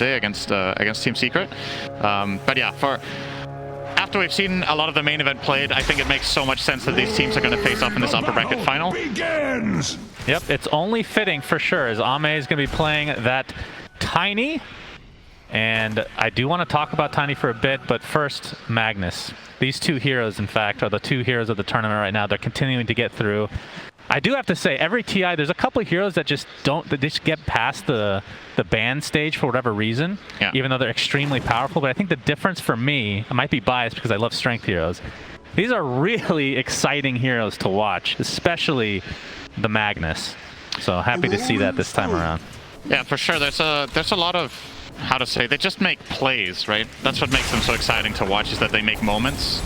today against Team Secret. But yeah, after we've seen a lot of the main event played, I think it makes so much sense that these teams are going to face off in this upper bracket final. Yep, it's only fitting for sure, as AME is going to be playing that Tiny. And I do want to talk about Tiny for a bit, but first, Magnus. These two heroes, in fact, are the two heroes of the tournament right now. They're continuing to get through. I do have to say, every TI, there's a couple of heroes that just get past the ban stage for whatever reason, even though they're extremely powerful. But I think the difference for me, I might be biased because I love strength heroes. These are really exciting heroes to watch, especially the Magnus. So happy to see that this time around. Yeah, for sure. There's a lot of, how to say, they just make plays, right? That's what makes them so exciting to watch, is that they make moments.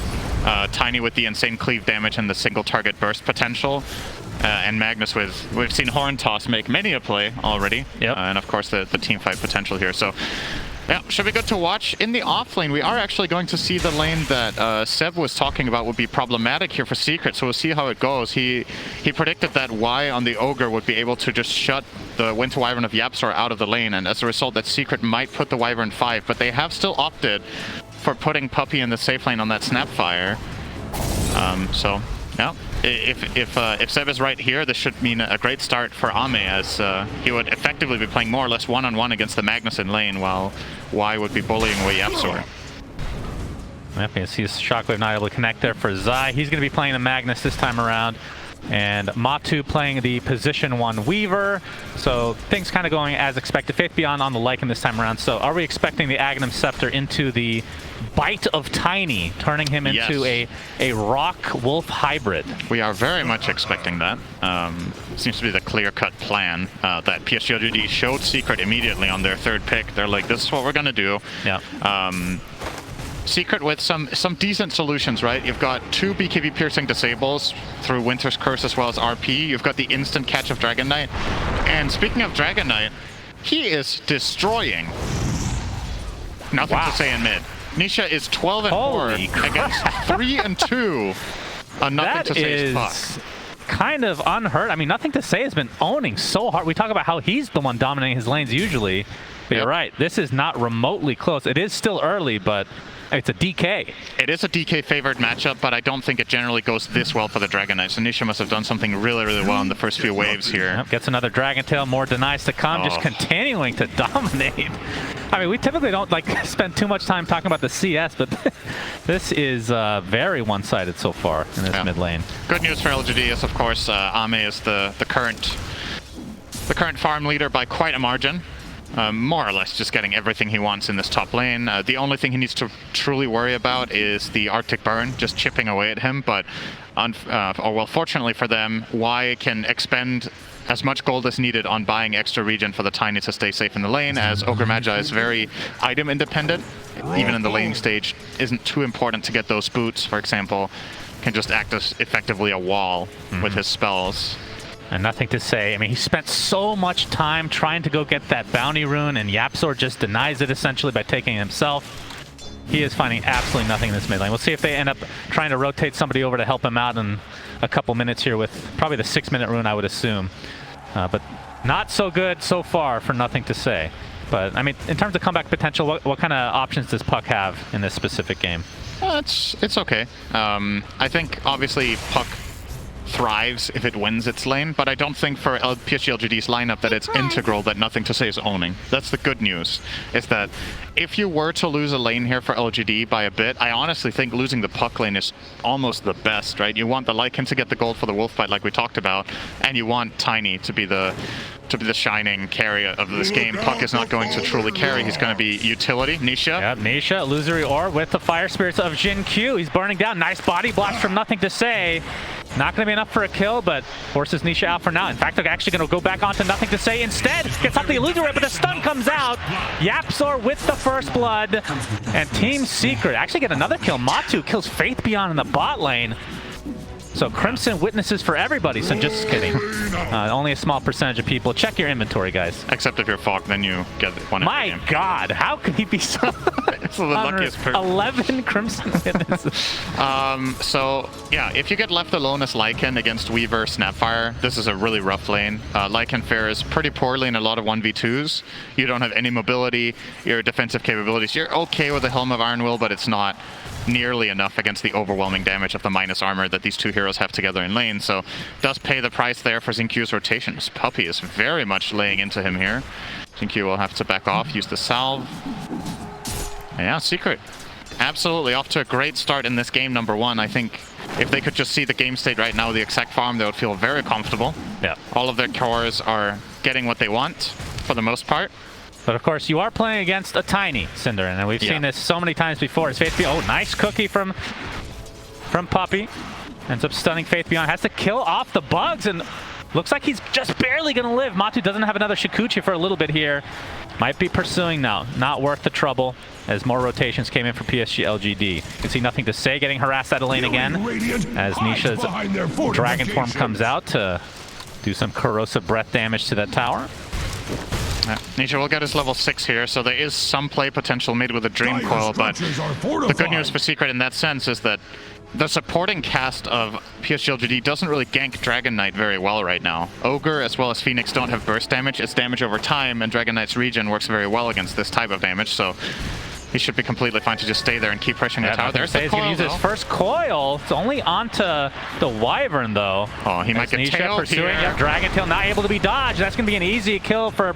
Tiny with the insane cleave damage and the single target burst potential. And Magnus we've seen Horn Toss make many a play already. And of course the team fight potential here. So yeah, should be good to watch. In the off lane, we are actually going to see the lane that Seb was talking about would be problematic here for Secret, so we'll see how it goes. He predicted that Y on the Ogre would be able to just shut the Winter Wyvern of YapzOr out of the lane, and as a result that Secret might put the Wyvern 5, but they have still opted for putting Puppey in the safe lane on that Snapfire. So yeah, if Seb is right here, this should mean a great start for AME, as he would effectively be playing more or less one-on-one against the Magnus in lane, while Y would be bullying away YapzOr. Yep, you see Shockwave not able to connect there for Zai. He's going to be playing the Magnus this time around. And Matu playing the position 1 Weaver. So things kind of going as expected. Faith Beyond on the Lycan this time around. So are we expecting the Aghanim Scepter into the bite of Tiny, turning him into a Rock Wolf hybrid? We are very much expecting that. Seems to be the clear-cut plan that PSGLGD showed Secret immediately on their third pick. They're like, this is what we're going to do. Yeah. Secret with some decent solutions, right? You've got 2 BKB piercing disables through Winter's Curse as well as RP. You've got the instant catch of Dragon Knight. And speaking of Dragon Knight, he is destroying. Nothing to say in mid. Nisha is 12-4 against 3-2 on Nothing to Say's Puck. Kind of unheard. I mean, Nothing to Say has been owning so hard. We talk about how he's the one dominating his lanes usually. But you're right, this is not remotely close. It is still early, but it's a DK. It is a DK favored matchup, but I don't think it generally goes this well for the Dragon Knight. So Nisha must have done something really, really well in the first few waves here. Yep, gets another Dragon Tail, more denies to come, just continuing to dominate. I mean, we typically don't spend too much time talking about the CS, but this is very one-sided so far in this mid lane. Good news for LGD is, of course, AME is the current farm leader by quite a margin. More or less just getting everything he wants in this top lane. The only thing he needs to truly worry about is the Arctic Burn, just chipping away at him. But, fortunately for them, Y can expend as much gold as needed on buying extra regen for the Tiny to stay safe in the lane, as Ogre Magi is very item independent. Even in the laning stage, isn't too important to get those boots, for example. Can just act as effectively a wall with his spells. And Nothing to Say. I mean, he spent so much time trying to go get that bounty rune, and YapzOr just denies it essentially by taking it himself. He is finding absolutely nothing in this mid lane. We'll see if they end up trying to rotate somebody over to help him out in a couple minutes here with probably the 6-minute rune, I would assume. But not so good so far for Nothing to Say. But, I mean, in terms of comeback potential, what kind of options does Puck have in this specific game? It's okay. I think, obviously, Puck thrives if it wins its lane, but I don't think for PSGLGD's lineup that it's integral that Nothing to Say is owning. That's the good news, is that if you were to lose a lane here for LGD by a bit, I honestly think losing the Puck lane is almost the best, right? You want the Lycan to get the gold for the wolf fight like we talked about, and you want Tiny to be the shining carry of this game. Puck is not going to truly carry. He's going to be utility. Nisha. Yep, Nisha, illusory ore with the fire spirits of Jin Q. He's burning down. Nice body blast from Nothing to Say. Not going to be enough for a kill, but forces Nisha out for now. In fact, they're actually going to go back onto Nothing to Say instead. Gets off the illusory, but the stun comes out. YapzOr with the first blood. And Team Secret actually get another kill. Matu kills Faith Beyond in the bot lane. So Crimson witnesses for everybody, so just kidding. Only a small percentage of people. Check your inventory, guys. Except if you're Fog, then you get one every game. My God, how could he be so... It's the luckiest person. 11 Crimson witnesses. So, yeah, if you get left alone as Lycan against Weaver, Snapfire, this is a really rough lane. Lycan fares pretty poorly in a lot of 1v2s. You don't have any mobility, your defensive capabilities. You're okay with the Helm of Iron Will, but it's not nearly enough against the overwhelming damage of the minus armor that these two heroes have together in lane. So, does pay the price there for Xinq's rotations. Puppey is very much laying into him here. Xinq will have to back off, use the salve. Yeah, Secret. Absolutely off to a great start in this game, number one. I think if they could just see the game state right now, the exact farm, they would feel very comfortable. Yeah. All of their cores are getting what they want, for the most part. But of course, you are playing against a Tiny Cinder, and we've seen this so many times before. It's Faith Beyond. Oh, nice cookie from Puppey. Ends up stunning Faith Beyond. Has to kill off the bugs, and looks like he's just barely going to live. Matu doesn't have another Shikuchi for a little bit here. Might be pursuing now. Not worth the trouble, as more rotations came in for PSG.LGD. You can see Nothing to Say getting harassed out of lane again, as Nisha's Dragon Form comes out to do some corrosive breath damage to that tower. Yeah. Nisha will get his level 6 here, so there is some play potential mid with a Dream Coil, but the good news for Secret in that sense is that the supporting cast of PSGLGD doesn't really gank Dragon Knight very well right now. Ogre as well as Phoenix don't have burst damage. It's damage over time, and Dragon Knight's regen works very well against this type of damage, so he should be completely fine to just stay there and keep pressuring the tower. There's the coil, he's going to use his first coil. It's only onto the Wyvern, though. Oh, he might get tailed pursuing. Yep, Dragon Tail not able to be dodged. That's going to be an easy kill for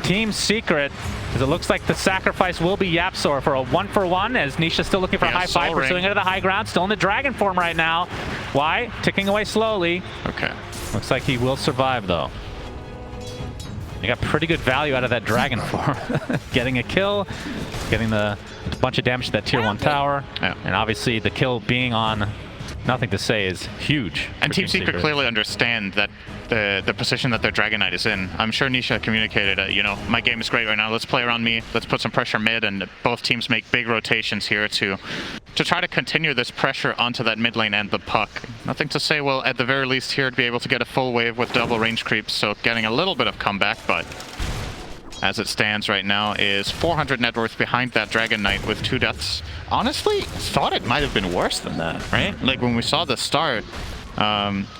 Team Secret, because it looks like the sacrifice will be Yapsor for a 1-for-1, as Nisha's still looking for a high five, pursuing into the high ground. Still in the Dragon Form right now. Why? Ticking away slowly. Okay. Looks like he will survive, though. You got pretty good value out of that Dragon Form. Getting a kill, getting a bunch of damage to that tier 1 tower, and obviously the kill being on Nothing to Say is huge. And Team Secret clearly understand that the position that their Dragon Knight is in. I'm sure Nisha communicated, you know, my game is great right now, let's play around me, let's put some pressure mid, and both teams make big rotations here to try to continue this pressure onto that mid lane and the puck. Nothing to Say will, at the very least here, be able to get a full wave with double range creeps, so getting a little bit of comeback, but as it stands right now is 400 net worth behind that Dragon Knight with 2 deaths. Honestly, thought it might have been worse than that, right? Like when we saw the start,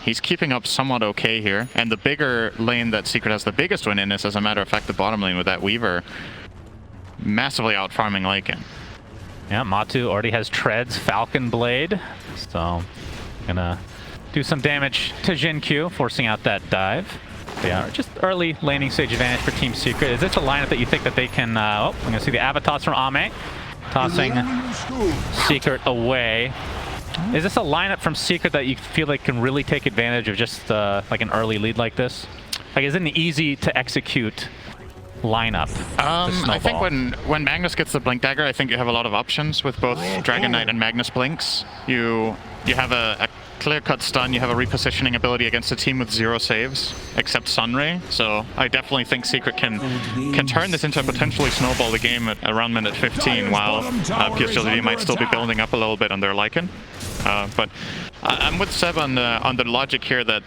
he's keeping up somewhat okay here. And the bigger lane that Secret has the biggest win in is, as a matter of fact, the bottom lane with that Weaver massively out-farming Lycan. Yeah, Matu already has Treads, Falcon Blade, so gonna do some damage to Xinq, forcing out that dive. Yeah, just early laning stage advantage for Team Secret. Is this a lineup that you think that they can... oh, I'm going to see the Avatos from AME. Tossing Secret away. Is this a lineup from Secret that you feel like can really take advantage of just like an early lead like this? Like, is it an easy to execute lineup? I think when Magnus gets the Blink Dagger, I think you have a lot of options with both Dragon Knight and Magnus Blinks. You have a clear-cut stun, you have a repositioning ability against a team with 0 saves, except Sunray. So I definitely think Secret can turn this into a potentially snowball the game at around minute 15, while PSGLGD might still be building up a little bit on their Lycan. But I'm with Seb on the logic here that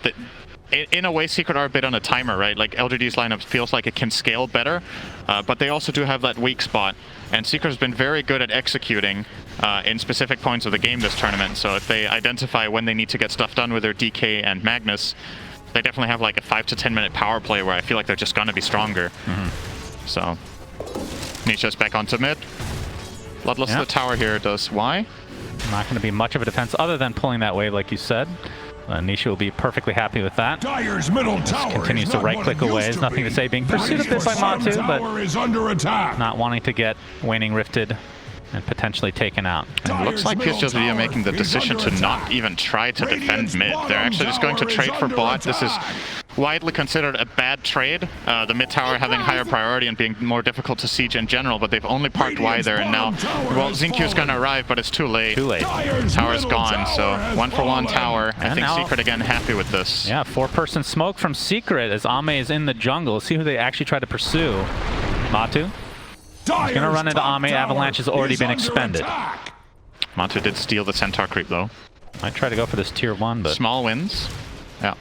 in a way, Secret are a bit on a timer, right? Like, LGD's lineup feels like it can scale better, but they also do have that weak spot. And Secret has been very good at executing in specific points of the game this tournament. So if they identify when they need to get stuff done with their DK and Magnus, they definitely have like a 5 to 10 minute power play where I feel like they're just going to be stronger. So, Nisha's back onto mid. Bloodlust to the tower here does why? Not going to be much of a defense other than pulling that wave, like you said. Nisha will be perfectly happy with that. Dyer's middle tower continues to right-click away. There's Nothing to Say, being pursued a bit by Matu, but not wanting to get Waning Rifted and potentially taken out. It looks like PSG are making the decision to not even try to defend mid. They're actually just going to trade for bot. This is widely considered a bad trade. The mid tower having higher priority and being more difficult to siege in general, but they've only parked Y there, and now, well, Xinq's going to arrive, but it's too late. Tower's gone, so 1-for-1 tower. I think Secret again happy with this. Yeah, 4-person smoke from Secret as AME is in the jungle. See who they actually try to pursue. Matu. He's going to run into AME. Avalanche has already been expended. Matu did steal the Centaur creep, though. Might try to go for this tier 1, but Small wins. Yeah.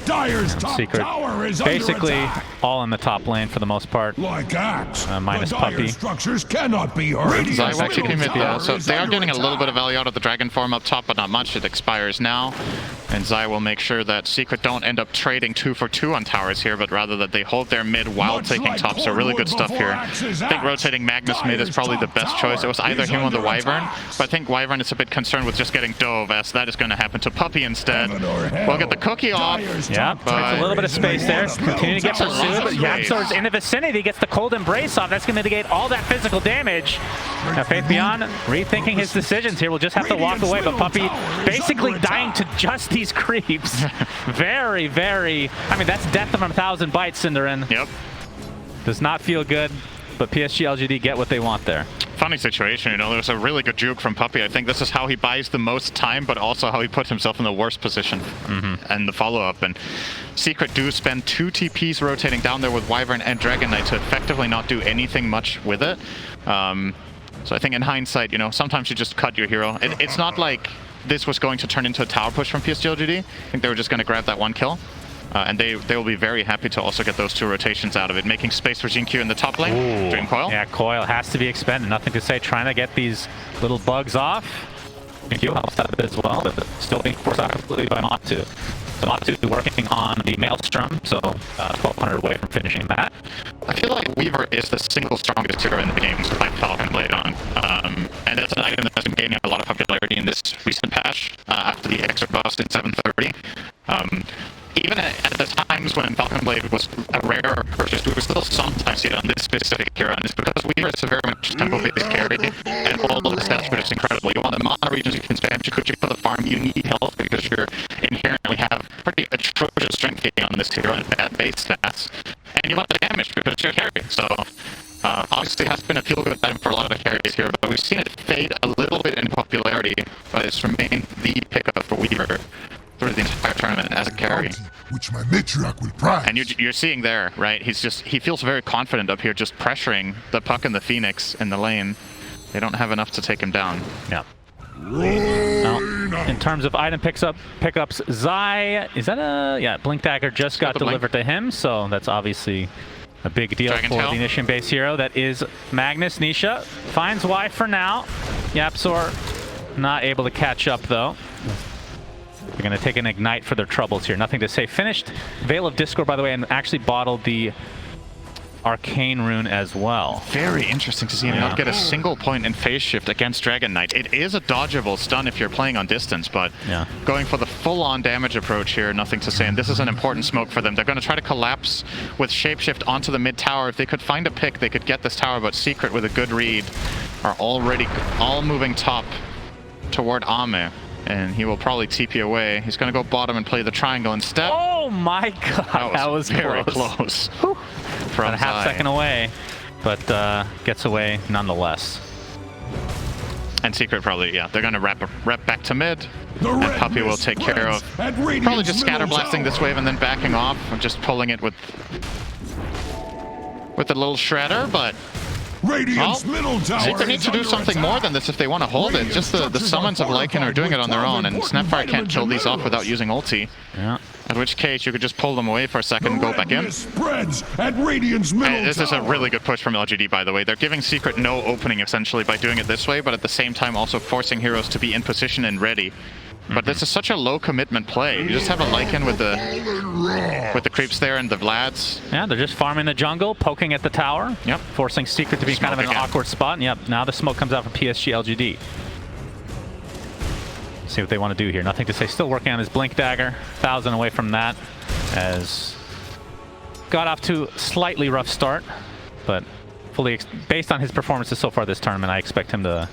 Dire's top Secret tower is basically under attack. all in the top lane for the most part. Like axe, minus the Puppy. dire structures cannot be hurt. Zai will keep him mid, yeah. So is they are under getting a little bit of attack. value out of the dragon form up top, but not much. It expires now. And Zai will make sure that Secret don't end up trading 2 for 2 on towers here, but rather that they hold their mid while Much taking like top. So really good stuff before here. Axe is I think axed. rotating Magnus mid is probably the best choice. It was either him or the Wyvern, but I think Wyvern is a bit concerned with just getting Dove, as that is going to happen to Puppy instead. Heaven or hell. We'll get the cookie off. Dire's Yeah, top there's tower a little bit of is space there. under Continue to get attack. pursued, but Space. Yaxor's in the vicinity, gets the cold embrace off. That's going to mitigate all that physical damage. Now Faith Beyond rethinking his decisions here. We'll just have to walk away, but Puppy basically dying to just these creeps. Very, very... I mean, that's death from 1,000 bites, Cinderin. Yep. Does not feel good, but PSG/LGD get what they want there. Funny situation, you know, there was a really good juke from Puppy. I think this is how he buys the most time, but also how he puts himself in the worst position. And the follow-up. And Secret do spend 2 TPs rotating down there with Wyvern and Dragon Knight to effectively not do anything much with it. So I think in hindsight, you know, sometimes you just cut your hero. It's not like this was going to turn into a tower push from PSG/LGD. I think they were just going to grab that 1 kill. And they will be very happy to also get those 2 rotations out of it, making space for Jin Q in the top lane. Dream Coil. Yeah, Coil has to be expended. Nothing to say. Trying to get these little bugs off. Jin Q helps out a bit as well, but still being forced out completely by Matu. So Matu working on the Maelstrom, so 1,200 away from finishing that. I feel like Weaver is the single strongest hero in the game to fight Falcon Blade on. And that's an item that's been gaining a lot of popularity in this recent patch after the extra buffs in 730. Even at the times when Falcon Blade was a rarer purchase, we were still sometimes see it on this specific hero, and it's because Weaver is a very much tempo-based carry, and all of the stats are just incredible. You want the mana regions you can spam Chikuchi for the farm, you need health because you inherently have pretty atrocious strength gain on this hero and bad base stats, and you want the damage because you're a carry. So obviously it has been a feel-good item for a lot of the carries here, but we've seen it fade a little bit in popularity, but it's remained the pickup for Weaver through the entire tournament as a carry. Which my matriarch will prize. And you're seeing there, right? He feels very confident up here, just pressuring the Puck and the Phoenix in the lane. They don't have enough to take him down. Yeah. Now, in terms of item pickups, Zai, is that a... Yeah, Blink Dagger just got delivered to him, so that's obviously a big deal Dragon for Tail. the Initiation base hero. That is Magnus. Nisha finds Y for now. Yapzor not able to catch up, though. They're going to take an Ignite for their troubles here. Nothing to say. Finished Veil of Discord, by the way, and actually bottled the Arcane Rune as well. Very interesting to see him not get a single point in phase shift against Dragon Knight. It is a dodgeable stun if you're playing on distance, but going for the full-on damage approach here, nothing to say. And this is an important smoke for them. They're going to try to collapse with Shapeshift onto the mid tower. If they could find a pick, they could get this tower, but Secret with a good read are already all moving top toward AME. And he will probably TP away. He's going to go bottom and play the triangle instead. Oh my god, that was very close. From about a half second away, but gets away nonetheless. And Secret probably, yeah, they're going to rep back to mid. And Puppy will take care of probably just scatter blasting this wave and then backing off and just pulling it with a little shredder, but Radiant's middle tower Secret need is to do under something attack. more than this if they want to hold it. Just the summons of Lycan are doing it on their own, and Snapfire can't kill these off without using ulti. Yeah. In which case, you could just pull them away for a second and go back in. Spreads at Radiant's middle And this is a really good push from LGD, by the way. They're giving Secret no opening, essentially, by doing it this way, but at the same time also forcing heroes to be in position and ready. But this is such a low commitment play. You just have a Lycan with the creeps there and the Vlads. Yeah, they're just farming the jungle, poking at the tower. Yep. Forcing Secret to be kind of in an awkward spot. And yep, now the smoke comes out from PSG/LGD. See what they want to do here. Nothing to say. Still working on his Blink Dagger. 1,000 away from that. As got off to a slightly rough start, but fully based on his performances so far this tournament, I expect him to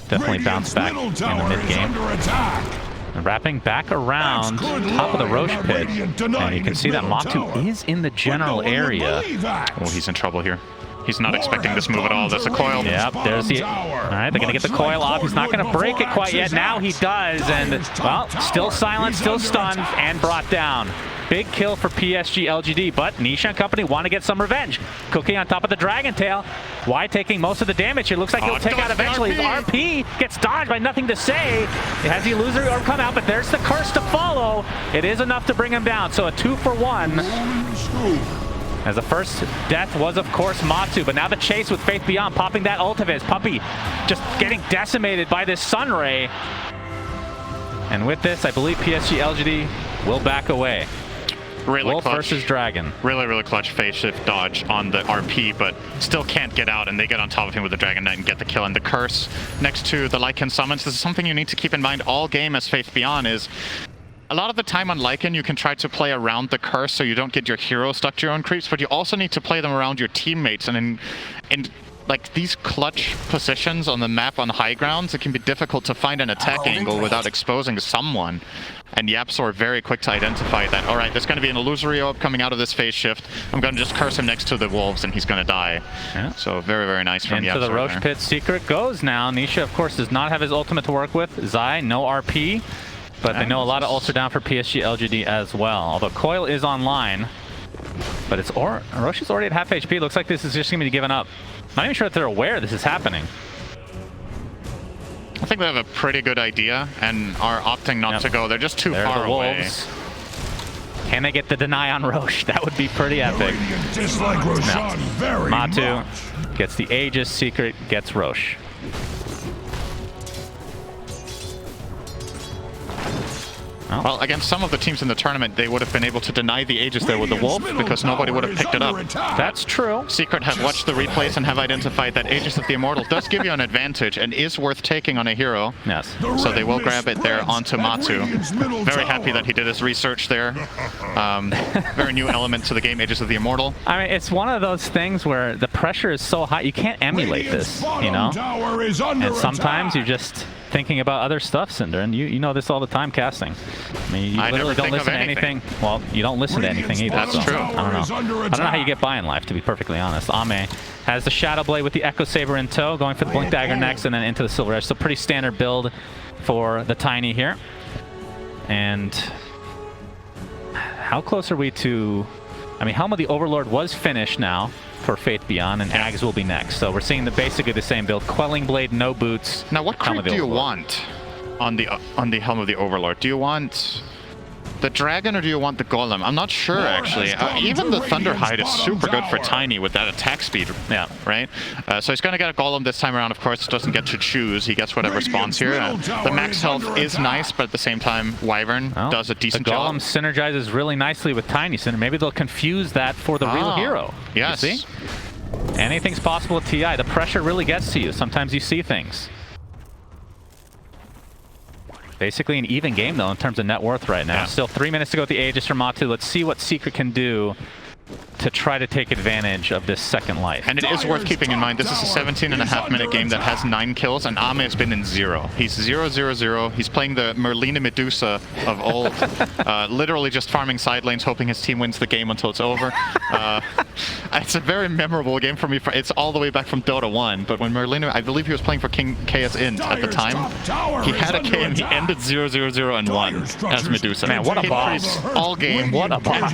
definitely bounce back in the mid game. And wrapping back around top of the Roche pit, and you can see that Matu is in the general area. Oh, he's in trouble here. He's not expecting this move at all. There's a coil. Yep, there's the... Alright, they're going to get the coil off. He's not going to break it quite yet. Now he does, and, well, still silent, still stunned, and brought down. big kill for PSG.LGD, but Nisha and company want to get some revenge. Cooking on top of the Dragon Tail. Y taking most of the damage. It looks like he'll take out eventually. His RP gets dodged by nothing to say. It has the illusory orb come out, but there's the curse to follow. It is enough to bring him down, so a 2-for-1. As the first death was, of course, Matu, but now the chase with Faith Beyond, popping that ult of his. Puppey just getting decimated by this Sunray. And with this, I believe PSG.LGD will back away. Really Wolf clutch. versus Dragon. Really clutch phase shift dodge on the RP, but still can't get out, and they get on top of him with the Dragon Knight and get the kill. And the curse next to the Lycan summons. This is something you need to keep in mind all game as Faith Beyond is. A lot of the time on Lycan, you can try to play around the curse so you don't get your hero stuck to your own creeps, but you also need to play them around your teammates. And in like these clutch positions on the map on high grounds, it can be difficult to find an attack angle without exposing someone. And YapzOr very quick to identify that, all right, there's going to be an illusory orb coming out of this phase shift. I'm going to just curse him next to the wolves and he's going to die. Yeah. So very nice from YapzOr. Into the Roche Pit secret goes now. Nisha, of course, does not have his ultimate to work with. Zai, no RP. But they know a lot of ults are down for PSG.LGD as well. Although Coil is online. But it's Roche is already at half HP. Looks like this is just going to be given up. Not even sure if they're aware this is happening. I think they have a pretty good idea and are opting not to go. They're just too far away. Can they get the deny on Roche? That would be pretty epic. Dislike Roshan very Matu much. gets the Aegis secret, gets Roche. Well, against some of the teams in the tournament, they would have been able to deny the Aegis there with the Wolf because nobody would have picked it up. That's true. Secret have watched the replays and have identified that Aegis of the Immortal does give you an advantage and is worth taking on a hero. Yes. So they will grab it there onto Matu. Very happy that he did his research there. Very new element to the game, Aegis of the Immortal. I mean, it's one of those things where the pressure is so high, you can't emulate this, you know? And sometimes you're just thinking about other stuff, Cinder, and you know this all the time casting. I mean, you literally don't listen to anything. Well, you don't listen to anything either. That's true. I don't know how you get by in life, to be perfectly honest. AME has the Shadow Blade with the Echo Saber in tow, going for the Blink Dagger next, and then into the Silver Edge. So pretty standard build for the Tiny here. And how close are we to... I mean, Helm of the Overlord was finished now for Faith Beyond, and Ags will be next. So we're seeing basically the same build. Quelling Blade, no boots. Now, what creep do you want on the Helm of the Overlord? Do you want the Dragon or do you want the Golem? I'm not sure, actually. Even the Thunderhide is super good for Tiny with that attack speed. Yeah, right? So he's going to get a Golem this time around. Of course, doesn't get to choose. He gets whatever spawns here. The max health is nice, but at the same time, Wyvern does a decent job. The Golem synergizes really nicely with Tiny. Cinder. Maybe they'll confuse that for the real hero. Yes. You see? Anything's possible with TI. The pressure really gets to you. Sometimes you see things. Basically an even game, though, in terms of net worth right now. Yeah. Still 3 minutes to go with the Aegis from Matu. Let's see what Secret can do to try to take advantage of this second life. And it is worth keeping in mind, this is a 17.5-minute game that has 9 kills, and AME has been in 0. He's 0-0-0. He's playing the Merlina Medusa of old, literally just farming side lanes, hoping his team wins the game until it's over. It's a very memorable game for me. It's all the way back from Dota 1, but when Merlina, I believe he was playing for King KS Int at the time, he had a game, he ended 0-0-0 and won as Medusa. Man, what a boss. All game. What a boss.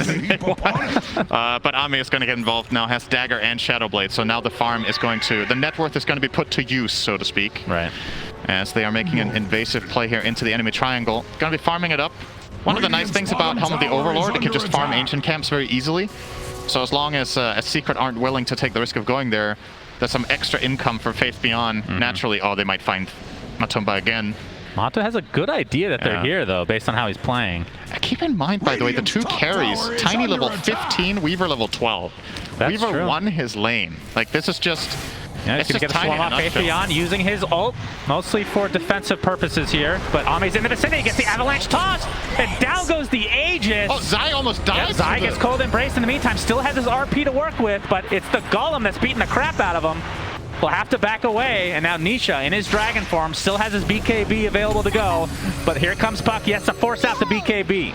But AME is going to get involved now, has Dagger and Shadow Blade, so now the farm is going to, the net worth is going to be put to use, so to speak. Right. As they are making an invasive play here into the enemy triangle. Going to be farming it up. One of the nice things about Helm of the Overlord, it can just farm ancient camps very easily. So as long as Secret aren't willing to take the risk of going there, there's some extra income for Faith Beyond. Naturally, they might find Matumba again. Matu has a good idea that they're here, though, based on how he's playing. Keep in mind, by the way, the 2 carries, Tiny level 15, Weaver level 12. That's Weaver true. won his lane. Like, this is just... Yeah, he's going to get a swarm off Faith Beyond using his ult, mostly for defensive purposes here. But AME's in the vicinity, gets the Avalanche toss, and down goes the Aegis. Oh, Zai almost died. Yeah, Zai gets cold embraced in the meantime, still has his RP to work with, but it's the Golem that's beating the crap out of him. Will have to back away, and now Nisha, in his dragon form, still has his BKB available to go. But here comes Puck. He has to force out the BKB.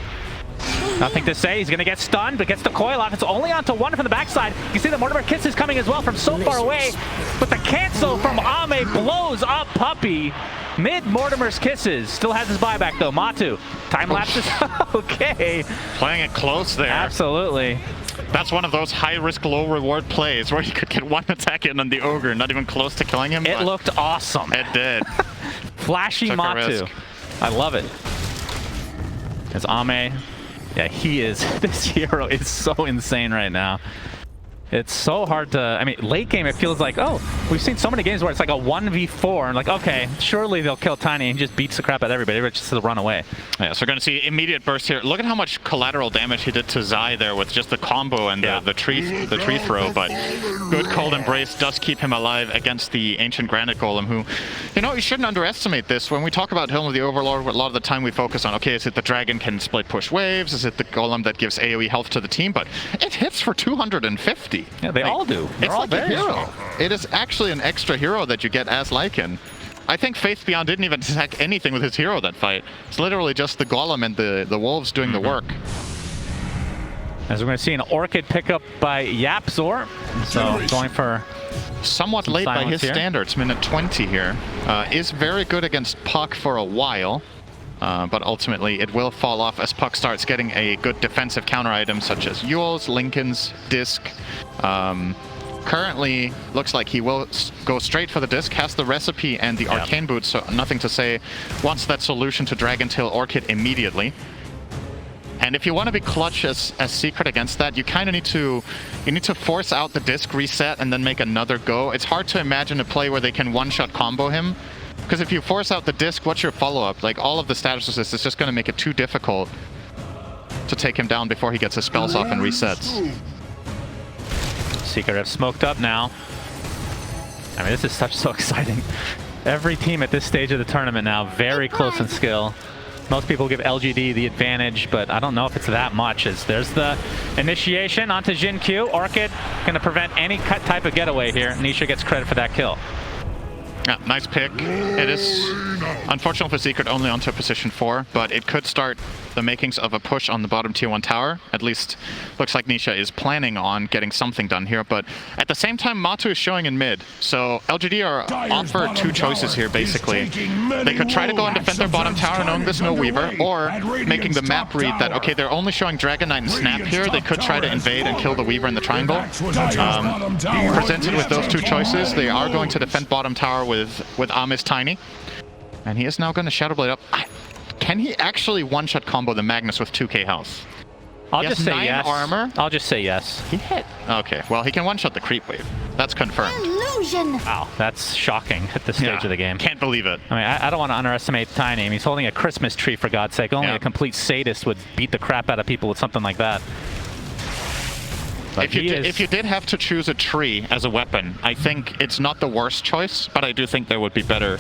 Nothing to say. He's going to get stunned, but gets the coil off. It's only onto 1 from the backside. You see the Mortimer Kiss is coming as well from so far away. But the cancel from AME blows up Puppey. Mid Mortimer's Kisses. Still has his buyback though. Matu. Time lapses. Okay. Playing it close there. Absolutely. That's one of those high-risk, low-reward plays where you could get one attack in on the Ogre, not even close to killing him. It looked awesome. It did. Flashy Took a Matu. risk. I love it. It's AME. Yeah, he is. This hero is so insane right now. It's so hard to, I mean, late game it feels like, oh, we've seen so many games where it's like a 1v4 and like, okay, surely they'll kill Tiny and he just beats the crap out of everybody. Everybody just to run away. Yeah, so we're going to see immediate burst here. Look at how much collateral damage he did to Zai there with just the combo and the tree throw, but good Cold Embrace does keep him alive against the Ancient Granite Golem, who, you know, you shouldn't underestimate this. When we talk about Helm of the Overlord, a lot of the time we focus on, okay, is it the dragon can split push waves? Is it the golem that gives AoE health to the team? But it hits for 250. Yeah, they all do. They're It's all like a very hero. strong. It is actually an extra hero that you get as Lycan. I think Faith Beyond didn't even attack anything with his hero that fight. It's literally just the golem and the wolves doing the work. As we're going to see an Orchid pickup by Yapzor. So going for Somewhat late by his here. standards, minute 20 here. Is very good against Puck for a while. But ultimately it will fall off as Puck starts getting a good defensive counter item such as Yule's, Lincoln's, Disc. Currently looks like he will go straight for the Disc, has the recipe and the Arcane Boot, so nothing to say. Wants that solution to Dragon Tail Orchid immediately. And if you want to be clutch as Secret against that, you kind of need to force out the Disc reset and then make another go. It's hard to imagine a play where they can one-shot combo him. Because if you force out the Disc, what's your follow-up? Like, all of the status resist is just going to make it too difficult to take him down before he gets his spells off and resets. Secret have smoked up now. I mean, this is so exciting. Every team at this stage of the tournament now, very close in skill. Most people give LGD the advantage, but I don't know if it's that much. As there's the initiation onto Jin Q. Orchid going to prevent any type of getaway here. Nisha gets credit for that kill. Yeah, nice pick. It is unfortunate for Secret only onto position 4, but it could start the makings of a push on the bottom tier 1 tower. At least looks like Nisha is planning on getting something done here, but at the same time Matu is showing in mid. So LGD are offered two choices here basically. They could try to go and defend their bottom tower knowing there's no Weaver, or making the map read that, okay, they're only showing Dragon Knight and Snap here. They could try to invade and kill the Weaver in the triangle. Presented with those two choices, they are going to defend bottom tower with Ame's Tiny. And he is now going to Shadow Blade up. Can he actually one-shot combo the Magnus with 2k health? I'll just say 9 yes. armor. I'll just say yes. He hit. Okay, well, he can one-shot the creep wave. That's confirmed. Illusion. Wow, that's shocking at this stage of the game. Can't believe it. I mean, I don't want to underestimate Tiny. I mean, he's holding a Christmas tree, for God's sake. Only a complete sadist would beat the crap out of people with something like that. But if you did have to choose a tree as a weapon, I think it's not the worst choice, but I do think there would be better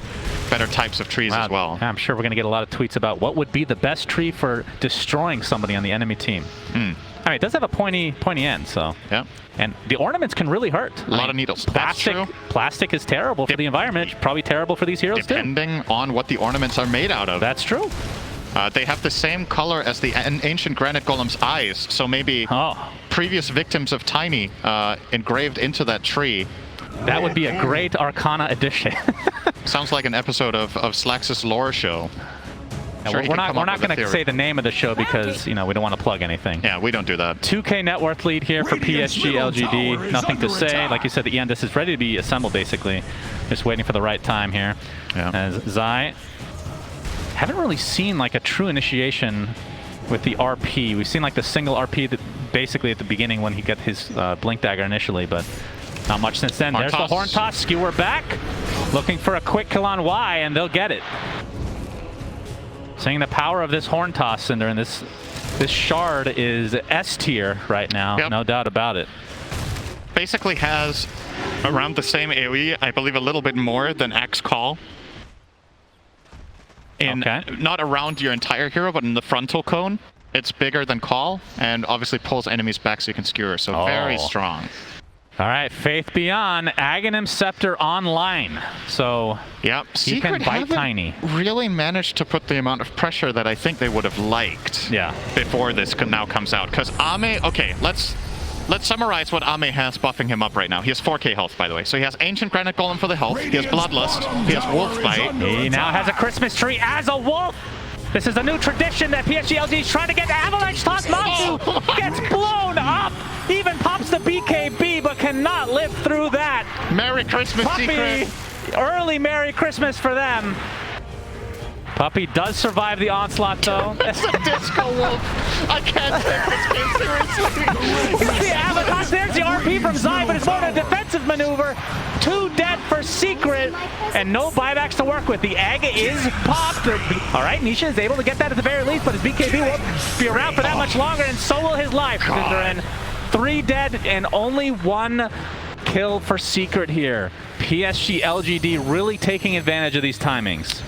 types of trees as well. I'm sure we're going to get a lot of tweets about what would be the best tree for destroying somebody on the enemy team. I mean, it does have a pointy end, so. Yeah. And the ornaments can really hurt. A lot of needles. That's true. Plastic is terrible for the environment. Probably terrible for these heroes Depending on what the ornaments are made out of. That's true. They have the same color as the Ancient Granite Golem's eyes, so maybe previous victims of Tiny engraved into that tree. That would be a great Arcana addition. Sounds like an episode of Slax's lore show. Sure, we're not going to say the name of the show because, you know, we don't want to plug anything. Yeah, we don't do that. 2K net worth lead here for PSG.LGD. Nothing to say. Like you said, the end, this is ready to be assembled, basically. Just waiting for the right time here. Yeah. As Zai, haven't really seen like a true initiation with the RP. We've seen like the single RP that basically at the beginning when he got his Blink Dagger initially, but not much since then. There's the Horn Toss. Skewer back. Looking for a quick kill on Y, and they'll get it. Seeing the power of this Horn Toss, Cinder, and this shard is S tier right now, no doubt about it. Basically has around the same AoE, I believe a little bit more than Axe Call. Not around your entire hero, but in the frontal cone. It's bigger than Call, and obviously pulls enemies back so you can skewer, so very strong. All right, Faith Beyond, Aghanim Scepter online. So he can bite Tiny. Really managed to put the amount of pressure that I think they would have liked before this now comes out. Because AME, okay, let's let's summarize what AME has buffing him up right now. He has 4k health, by the way. So he has Ancient Granite Golem for the health. He has Bloodlust. He has Wolf Bite. He now has a Christmas tree as a wolf. This is a new tradition that PSG.LGD is trying to get. Avalanche toss Matsu gets blown up. Even pops the BKB, but cannot live through that. Merry Christmas, Puppy, Secret. early Merry Christmas for them. Puppy does survive the onslaught, though. It's a disco wolf. I can't take this game seriously. The Avalanche, there's the RP from Zai, but it's more of a defensive maneuver. 2 dead for Secret, and no buybacks to work with. The Aga is popped. All right, Nisha is able to get that at the very least, but his BKB won't be around for that much longer, and so will his life. They're in 3 dead and only 1 kill for Secret here. PSG.LGD really taking advantage of these timings.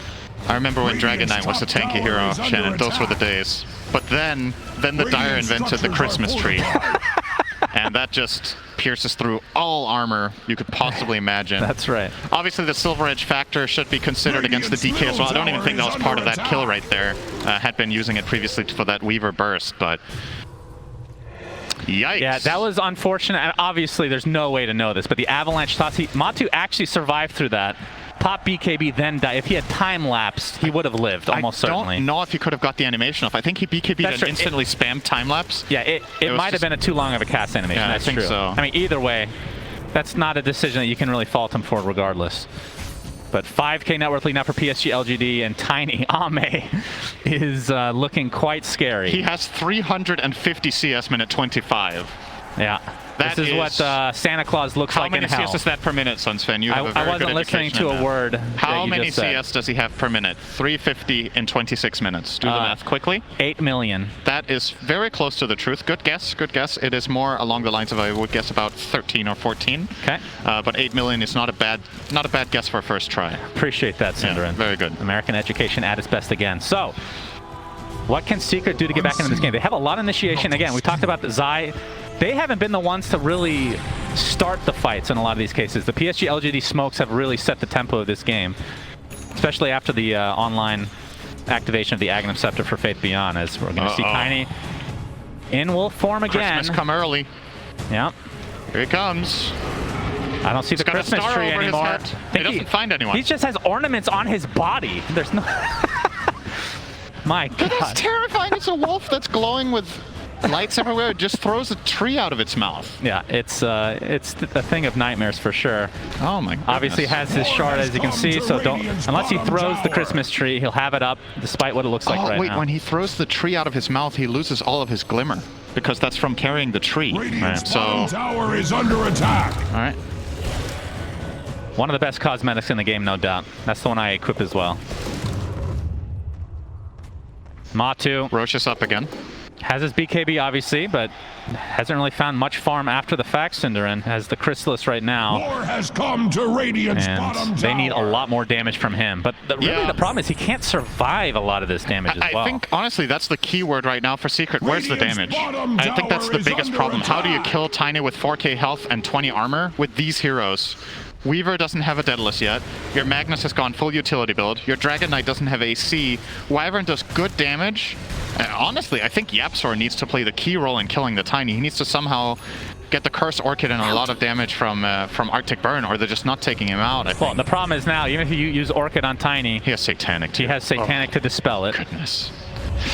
I remember when Dragon Knight was a tanky hero, Shannon. Those were the days. But then the Dire invented the Christmas tree. And that just pierces through all armor you could possibly imagine. That's right. Obviously, the Silver Edge factor should be considered against the DK as well. I don't even think that was part of that kill right there. Had been using it previously for that Weaver burst, but... Yikes. Yeah, that was unfortunate. And obviously, there's no way to know this, but the Avalanche toss, Matu actually survived through that. Pop BKB, then die. If he had time-lapsed, he would have lived, almost certainly. I don't know if he could have got the animation off. I think he BKB'd and instantly spammed time-lapse. Yeah, it might have been a too long of a cast animation. Yeah, that's I think true. so. I mean, either way, that's not a decision that you can really fault him for regardless. But 5k net worth lead now for PSG.LGD, and Tiny AME is looking quite scary. He has 350 CS minute 25. Yeah. This is what Santa Claus looks like in hell. How many CS is that per minute, Sunsfan? You have a very I wasn't good listening to a word. How many CS does he have per minute? 350 in 26 minutes. Do the math quickly. 8 million. That is very close to the truth. Good guess, good guess. It is more along the lines of, I would guess, about 13 or 14. Okay. But 8 million is not a bad guess for a first try. Appreciate that, Cinderin. Yeah, very good. American education at its best again. So, what can Secret do to get back into this game? They have a lot of initiation. Again, we talked about the Zai. They haven't been the ones to really start the fights in a lot of these cases. The PSG.LGD smokes have really set the tempo of this game, especially after the online activation of the Aghanim Scepter for Faith Beyond, as we're going to see Tiny in wolf form again. Christmas come early. Yep. Here he comes. I don't see the Christmas tree anymore. He doesn't find anyone. He just has ornaments on his body. There's no... My God. That's terrifying. It's a wolf that's glowing with lights everywhere. It just throws a tree out of its mouth. Yeah, it's a thing of nightmares for sure. Oh my goodness. Obviously has his shard, as you can see, so don't, unless he throws the Christmas tree, he'll have it up despite what it looks like right now. When he throws the tree out of his mouth, he loses all of his glimmer because that's from carrying the tree. Radiant's bottom tower is under attack. All right. One of the best cosmetics in the game, no doubt. That's the one I equip as well. Matu. Roche is up again. Has his BKB, obviously, but hasn't really found much farm after the fact. Cinderin has the Chrysalis right now. War has come to Radiant's bottom and they need a tower. lot more damage from him. But really the problem is he can't survive a lot of this damage as well. I think, honestly, that's the key word right now for Secret. Where's the damage? I think that's the biggest problem. How do you kill Tiny with 4k health and 20 armor with these heroes? Weaver doesn't have a Daedalus yet. Your Magnus has gone full utility build. Your Dragon Knight doesn't have AC. Wyvern does good damage. Honestly, I think Yapsor needs to play the key role in killing the Tiny. He needs to somehow get the Curse Orchid and a lot of damage from Arctic Burn, or they're just not taking him out, I think. Well, the problem is now, even if you use Orchid on Tiny, he has Satanic too. He has Satanic to dispel it. Goodness.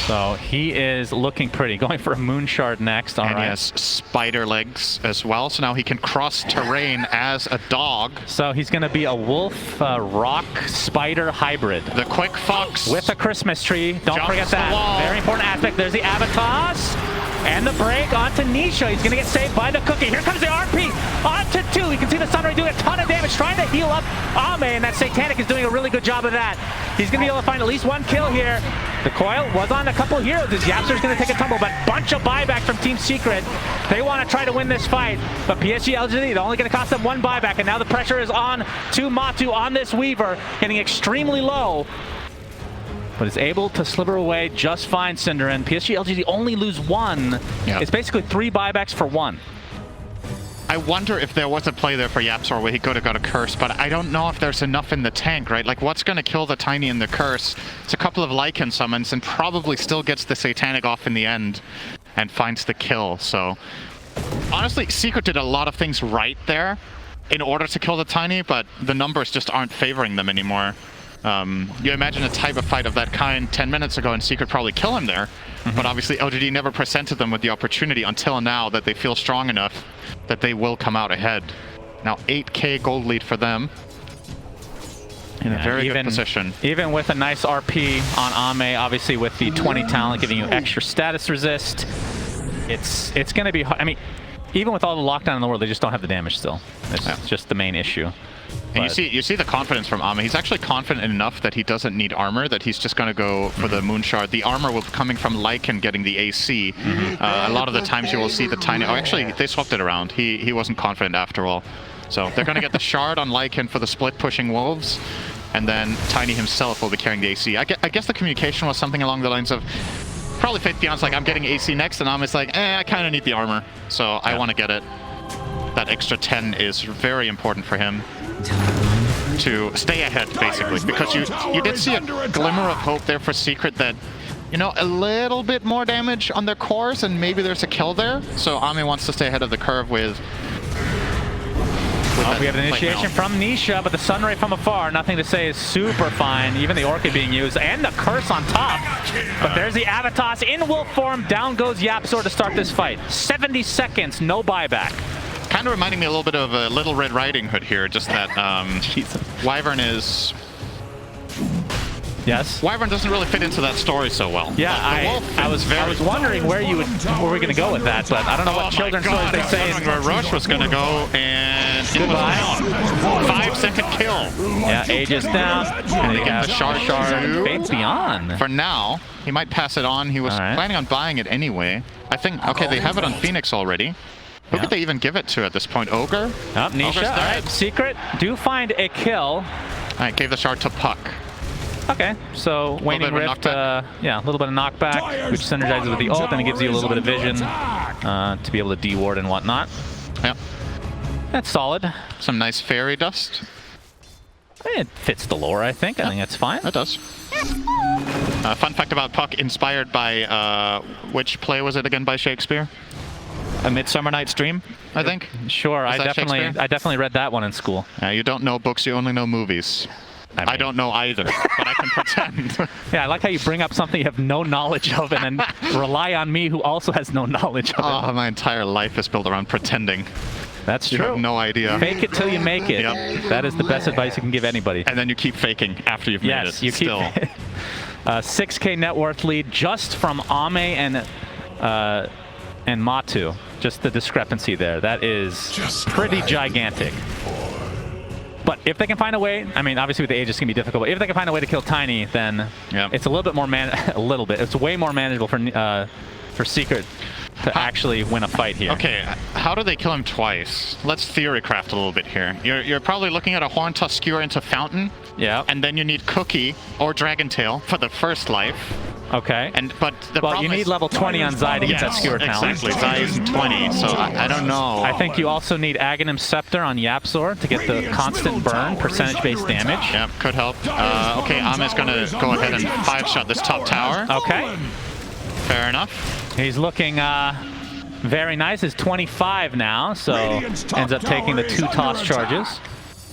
So he is looking pretty. Going for a Moon Shard next. All right. He has spider legs as well, so now he can cross terrain as a dog. So he's going to be a wolf rock spider hybrid. The quick fox with a Christmas tree. Don't forget that. Very important aspect. There's the Avatos. And the break onto Nisha. He's going to get saved by the cookie. Here comes the RP onto 2. You can see the Sunray doing a ton of damage, trying to heal up AME, and that Satanic is doing a really good job of that. He's going to be able to find at least 1 kill here. The coil was on a couple of heroes. His Yapster's going to take a tumble, but bunch of buyback from Team Secret. They want to try to win this fight, but PSG.LGD, they're only going to cost them 1 buyback, and now the pressure is on to Matu on this Weaver, getting extremely low. But is able to slither away just fine, Cinderin. PSG.LGD only lose 1. Yep. It's basically 3 buybacks for 1. I wonder if there was a play there for Yapsor where he could have got a curse, but I don't know if there's enough in the tank, right? Like, what's going to kill the Tiny in the curse? It's a couple of Lycan summons and probably still gets the Satanic off in the end and finds the kill. So honestly, Secret did a lot of things right there in order to kill the Tiny, but the numbers just aren't favoring them anymore. You imagine a type of fight of that kind 10 minutes ago and Secret probably kill him there, but obviously LGD never presented them with the opportunity until now that they feel strong enough that they will come out ahead. Now 8k gold lead for them. In a very good position. Even with a nice RP on AME, obviously with the 20 talent giving you extra status resist, it's going to be hard. I mean, even with all the lockdown in the world, they just don't have the damage still. It's just the main issue. And you see the confidence from AME. He's actually confident enough that he doesn't need armor, that he's just going to go for the Moon Shard. The armor will be coming from Lycan getting the AC. A lot of the times you will see the Tiny... Oh, actually, they swapped it around. He wasn't confident after all. So they're going to get the Shard on Lycan for the split pushing Wolves. And then Tiny himself will be carrying the AC. I guess the communication was something along the lines of... Probably Faith Beyond's like, I'm getting AC next, and AME's like, I kind of need the armor. So I want to get it. That extra 10 is very important for him to stay ahead, basically. Because you did see a glimmer of hope there for Secret that, you know, a little bit more damage on their cores, and maybe there's a kill there. So AME wants to stay ahead of the curve with... we have an initiation from Nisha, but the Sunray from afar, nothing to say, is super fine. Even the Orchid being used, and the Curse on top. But there's the Avatos in wolf form. Down goes YapzOr to start this fight. 70 seconds, no buyback. Kind of reminding me a little bit of a Little Red Riding Hood here, just that Wyvern is... Yes. Wyvern doesn't really fit into that story so well. Yeah, I was wondering where we're going to go with that, but I don't know what children's stories they say. Where Rush was going to go, and goodbye. 5-second kill. Yeah, Aegis down. And they get the shard. Faith Beyond. For now, he might pass it on. He was planning on buying it anyway. I think. Okay, they have it on Phoenix already. Who could they even give it to at this point? Ogre? Nisha. All right, Secret do find a kill. All right, gave the shard to Puck. Okay, so Waning Rift, yeah, a little bit of knockback, which synergizes with the ult, and it gives you a little bit of vision to be able to de-ward and whatnot. Yep. That's solid. Some nice fairy dust. It fits the lore, I think. I think that's fine. That does. Fun fact about Puck, inspired by, which play was it again by Shakespeare? A Midsummer Night's Dream, I think. Sure, I definitely read that one in school. You don't know books, you only know movies. I don't know either, but I can pretend. Yeah, I like how you bring up something you have no knowledge of and then rely on me who also has no knowledge of it. Oh, my entire life is built around pretending. That's true. You have no idea. Fake it till you make it. Yep. That is the best advice you can give anybody. And then you keep faking after you've made it. Yes, you keep 6k net worth lead just from AME and Matu. Just the discrepancy there. That is pretty gigantic. But if they can find a way, I mean, obviously with the Aegis, it's going to be difficult, but if they can find a way to kill Tiny, then it's a little bit more it's way more manageable for Secret to actually win a fight here. Okay, how do they kill him twice? Let's theory craft a little bit here. You're probably looking at a Horn Tusk Skewer into Fountain. Yeah. And then you need Cookie or Dragon Tail for the first life. Okay. But the problem you need level 20 on Zai to get that Skewer talent. Exactly. Zai is 20, so I don't know. I think you also need Aghanim Scepter on YapzOr to get the constant burn, percentage-based damage. Yep, could help. Okay, AME's going to go ahead and 5-shot this top tower. Okay. Fair enough. He's looking very nice. He's 25 now, so ends up taking the 2 toss charges.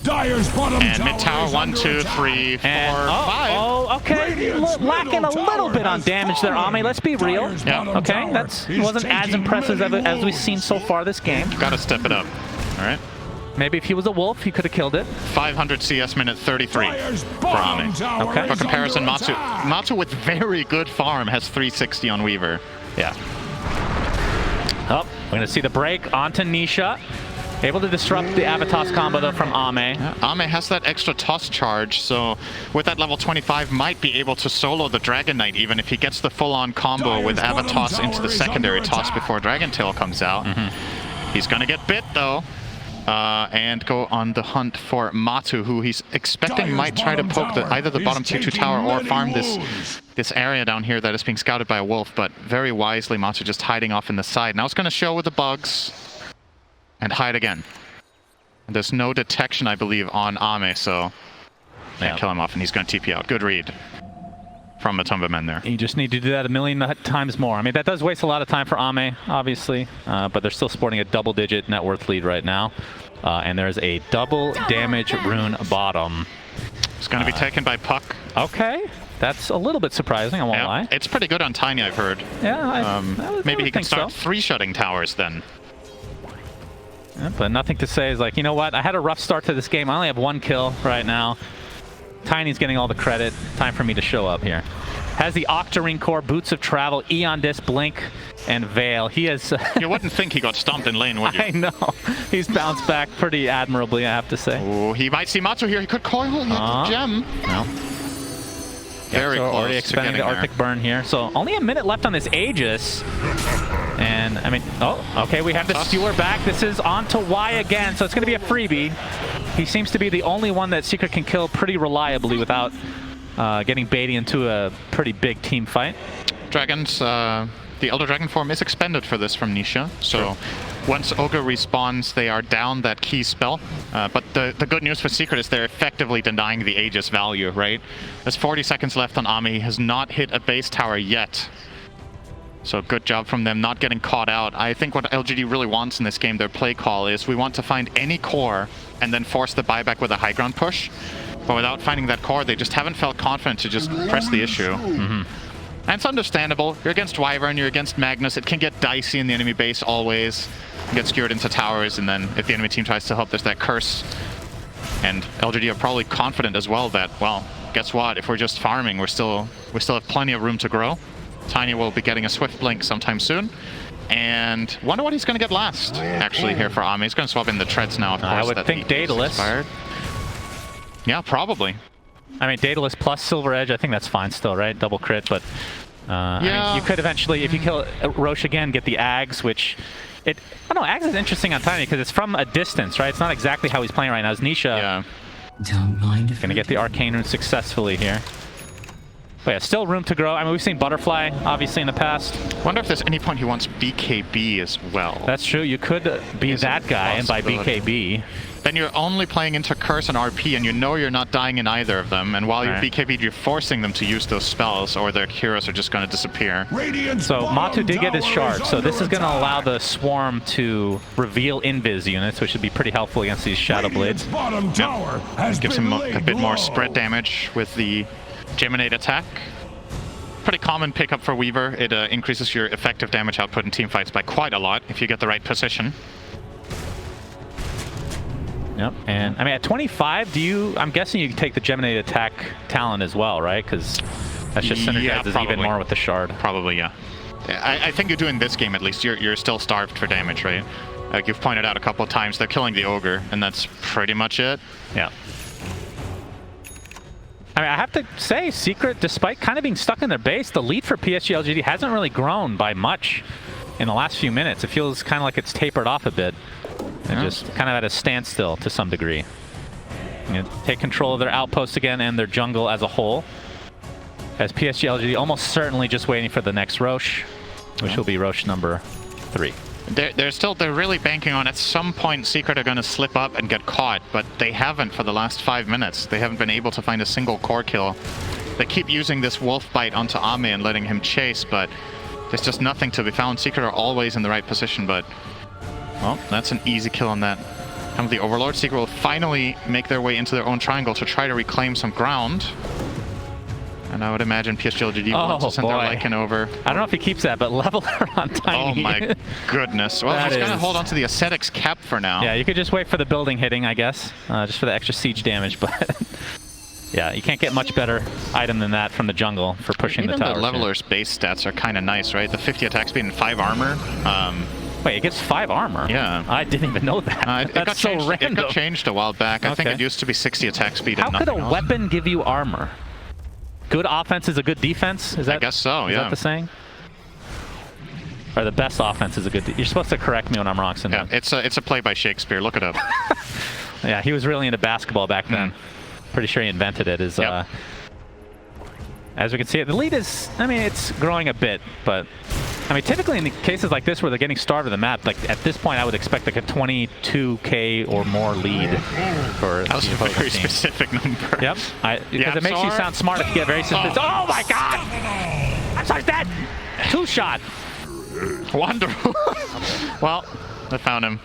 And mid tower 1, 2, 3, 4, 5. Oh, okay. Lacking a little bit on damage there, AME. Let's be real. Yeah. Okay, wasn't as impressive as we've seen so far this game. Gotta step it up. All right. Maybe if he was a wolf, he could have killed it. 500 CS minute 33 for AME. Okay. For comparison, Matu with very good farm has 360 on Weaver. Yeah. Oh, we're going to see the break onto Nisha. Able to disrupt the Avatos combo, though, from AME. Yeah, AME has that extra toss charge, so with that level 25, might be able to solo the Dragon Knight, even if he gets the full-on combo with Avatos into the secondary toss before Dragon Tail comes out. He's going to get bit, though, and go on the hunt for Matu, who he's expecting might try to poke either the bottom 2-2 tower or farm this area down here that is being scouted by a wolf, but very wisely, Matu just hiding off in the side. Now it's going to show with the bugs. And hide again. And there's no detection, I believe, on AME, so kill him off, and he's going to TP out. Good read. from Matumba Men there. You just need to do that a million times more. I mean, that does waste a lot of time for AME, obviously, but they're still sporting a double-digit net worth lead right now. And there's a double damage rune bottom. It's going to be taken by Puck. Okay. That's a little bit surprising, I won't lie. It's pretty good on Tiny, I've heard. Yeah, maybe he can start three-shutting towers then. Yeah, but nothing to say is like, you know what? I had a rough start to this game. I only have 1 kill right now. Tiny's getting all the credit. Time for me to show up here. Has the Octarine Core, Boots of Travel, Eon Disc, Blink, and Veil. He has... You wouldn't think he got stomped in lane, would you? I know. He's bounced back pretty admirably, I have to say. Oh, he might see Matsu here. He could coil the gem. No. Very close. Already expending the Arctic Burn here. So only a minute left on this Aegis. And, I mean, oh, okay, we have the Skewer back. This is on to Y again, so it's going to be a freebie. He seems to be the only one that Secret can kill pretty reliably without getting Beatty into a pretty big team fight. Dragons, the Elder Dragon form is expended for this from Nisha, so once Ogre respawns, they are down that key spell. But the good news for Secret is they're effectively denying the Aegis value, right? There's 40 seconds left on AME. He has not hit a base tower yet. So good job from them not getting caught out. I think what LGD really wants in this game, their play call, is we want to find any core and then force the buyback with a high ground push. But without finding that core, they just haven't felt confident to just press the issue. And it's understandable. You're against Wyvern, you're against Magnus. It can get dicey in the enemy base always. You get skewered into towers, and then if the enemy team tries to help, there's that curse. And LGD are probably confident as well that, well, guess what? If we're just farming, we still have plenty of room to grow. Tiny will be getting a Swift Blink sometime soon. And wonder what he's going to get last, actually, here for AME. He's going to swap in the treads now, of course. I would think Daedalus. Yeah, probably. I mean, Daedalus plus Silver Edge, I think that's fine still, right? Double crit, but I mean, you could eventually, if you kill Roche again, get the Ags, which... I don't know, Ags is interesting on Tiny because it's from a distance, right? It's not exactly how he's playing right now. As Nisha gonna get the Arcane Rune successfully here. But yeah, still room to grow. I mean, we've seen Butterfly, obviously, in the past. Wonder if there's any point he wants BKB as well. That's true. You could be that guy and buy BKB. Then you're only playing into Curse and RP, and you know you're not dying in either of them. And while you're BKB'd, you're forcing them to use those spells, or their heroes are just going to disappear. So Matu did get his shard, so this is going to allow the Swarm to reveal Invis units, which should be pretty helpful against these Shadow Blades. Gives him a bit more spread damage with the Geminate attack. Pretty common pickup for Weaver. It increases your effective damage output in team fights by quite a lot if you get the right position. Yep, and I mean at 25, I'm guessing you can take the Geminate attack talent as well, right? Because that just synergizes even more with the shard. Probably, yeah. I think you do in this game at least. You're still starved for damage, right? Like you've pointed out a couple of times, they're killing the Ogre, and that's pretty much it. Yeah. I mean, I have to say, Secret, despite kind of being stuck in their base, the lead for PSGLGD hasn't really grown by much in the last few minutes. It feels kind of like it's tapered off a bit and just kind of at a standstill to some degree. You know, take control of their outpost again and their jungle as a whole. As PSGLGD almost certainly just waiting for the next Roche, which will be Roche number 3. They're really banking on at some point Secret are going to slip up and get caught, but they haven't for the last 5 minutes. They haven't been able to find a single core kill. They keep using this wolf bite onto AME and letting him chase, but there's just nothing to be found. Secret are always in the right position, but well, that's an easy kill on that. Come with the Overlord. Secret will finally make their way into their own triangle to try to reclaim some ground. And I would imagine PSGLGD wants to send their Lycan over. I don't know if he keeps that, but Leveler on Tiny. Oh my goodness. Well, he's going to hold on to the Ascetics cap for now. Yeah, you could just wait for the building hitting, I guess, just for the extra siege damage, but yeah, you can't get much better item than that from the jungle for pushing the towers. The Leveler's base stats are kind of nice, right? The 50 attack speed and 5 armor. Wait, it gets 5 armor? Yeah. I didn't even know that. That's so random. It got changed a while back. I think it used to be 60 attack speed and nothing else. How could a weapon give you armor? Good offense is a good defense? Is that, I guess so, yeah. Is that the saying? Or the best offense is a good... You're supposed to correct me when I'm wrong, Cinnamon. Yeah, it's a play by Shakespeare. Look it up. Yeah, he was really into basketball back then. Pretty sure he invented it. As we can see, the lead is... I mean, it's growing a bit, but I mean, typically in the cases like this where they're getting starved of the map, like at this point I would expect like a 22k or more lead for That was a very specific number. Yep, because it makes you sound smart if you get very suspicious. Oh my god! I'm sorry, that 2-shot. Wonderful. Well, I found him.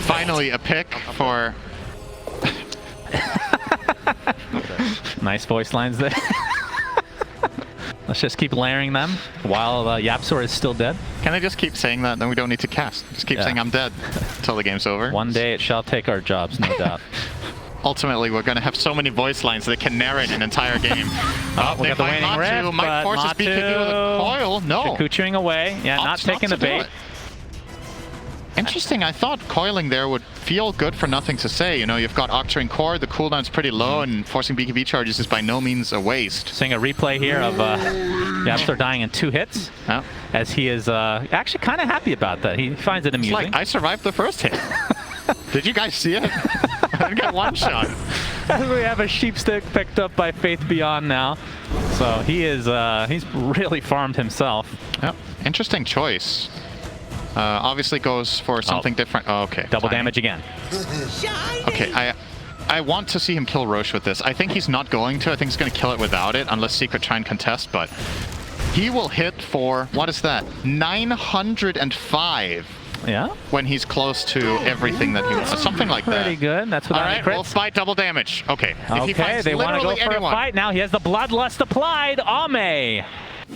Finally a pick for... Nice voice lines there. Let's just keep layering them while Yapsor is still dead. Can I just keep saying that? Then we don't need to cast. Just keep saying I'm dead until the game's over. One day it shall take our jobs, no doubt. Ultimately, we're going to have so many voice lines that can narrate an entire game. We got the waning rift, might force his BKB with a coil. No. Chikuchuing away. Yeah, not taking the bait. Interesting. I thought coiling there would feel good for nothing to say. You know, you've got Octarine Core, the cooldown's pretty low, and forcing BKB charges is by no means a waste. Seeing a replay here of Yapsor dying in 2 hits, as he is actually kind of happy about that. He finds it amusing. It's like, I survived the first hit. Did you guys see it? I didn't get one shot. We have a sheepstick picked up by Faith Beyond now. So he is, he's really farmed himself. Yep. Interesting choice. Obviously goes for something different. Oh, okay. Double damage again. Okay, I want to see him kill Roche with this. I think he's not going to. I think he's going to kill it without it, unless Secret try and contest, but he will hit for, what is that? 905. Yeah? When he's close to everything that he wants. Something like that. Pretty good. That's without any crits. We'll fight double damage. Okay. Okay, they want to go for a fight. Now he has the Bloodlust applied. AME.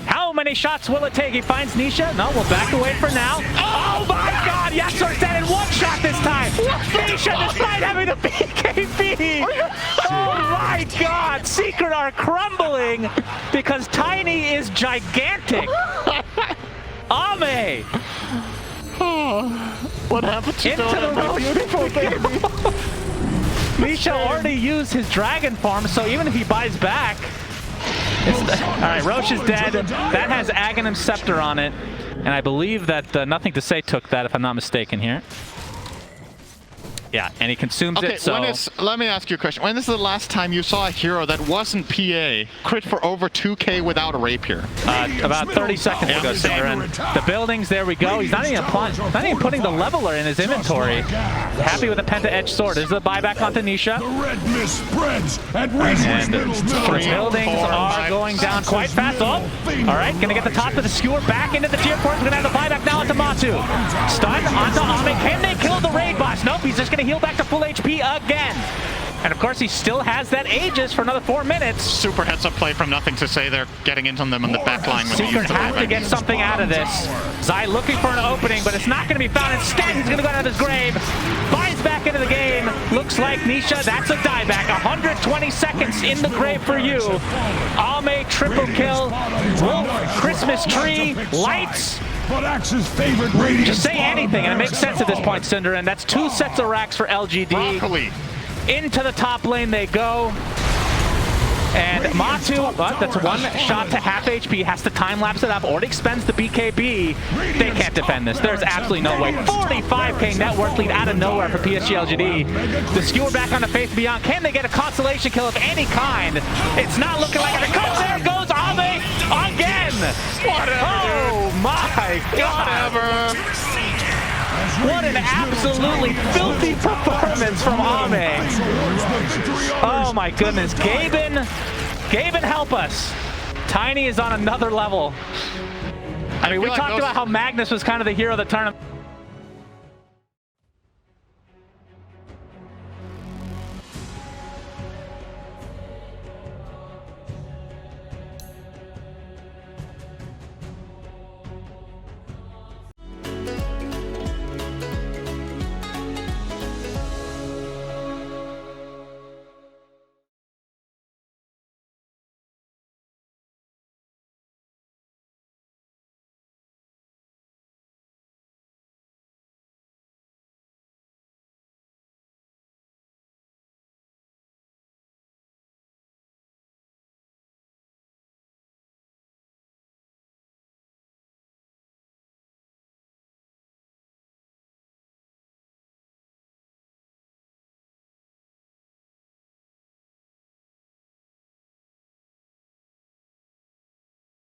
How many shots will it take? He finds Nisha. No, we'll back away for now. Oh my god! Yapsor's dead in 1 shot this time! Nisha, despite having the BKB! Oh my god! Secret are crumbling because Tiny is gigantic! AME! What happened to Dota, my beautiful baby? Nisha already used his Dragon Farm, so even if he buys back... Alright, Roche is dead. That has Aghanim Scepter on it. And I believe that Nothing to Say took that, if I'm not mistaken here. Yeah, and he consumes it, so... Let me ask you a question. When is the last time you saw a hero that wasn't PA crit for over 2k without a rapier? About 30 seconds ago, Cinderin. The buildings, there we go. He's not even putting the leveler in his inventory. Happy with a Penta-Edge sword. There's the buyback onto Nisha. And the buildings are going down quite fast. Oh, alright, gonna get the top of the skewer back into the tier 4. We're gonna have the buyback now onto Matu. Stun onto AME. Can they kill the raid boss? Nope, he's just gonna heal back to full HP again. And of course, he still has that Aegis for another 4 minutes. Super heads-up play from Nothing to Say. They're getting into them on the back line. Secret has to get something out of this. Zai looking for an opening, but it's not going to be found. Instead, he's going to go down to his grave. Buys back into the game. Looks like Nisha, that's a dieback. 120 seconds in the grave for you. AME triple kill. Wolf, Christmas tree, lights. Just say anything, and it makes sense at this point, Cinder, and that's 2 sets of racks for LGD. Broccoli. Into the top lane they go. And Matu, that's 1 shot to half HP, has to time-lapse it up, already expends the BKB. They can't defend this. There's absolutely no way. 45k net worth lead out of nowhere for PSGLGD. The skewer back on the Faith Beyond. Can they get a consolation kill of any kind? It's not looking like it. There goes AME again! Whatever. Oh my god! Whatever. What an absolutely filthy performance from AME. Oh my goodness. Gaben, help us. Tiny is on another level. I mean, we talked about how Magnus was kind of the hero of the tournament.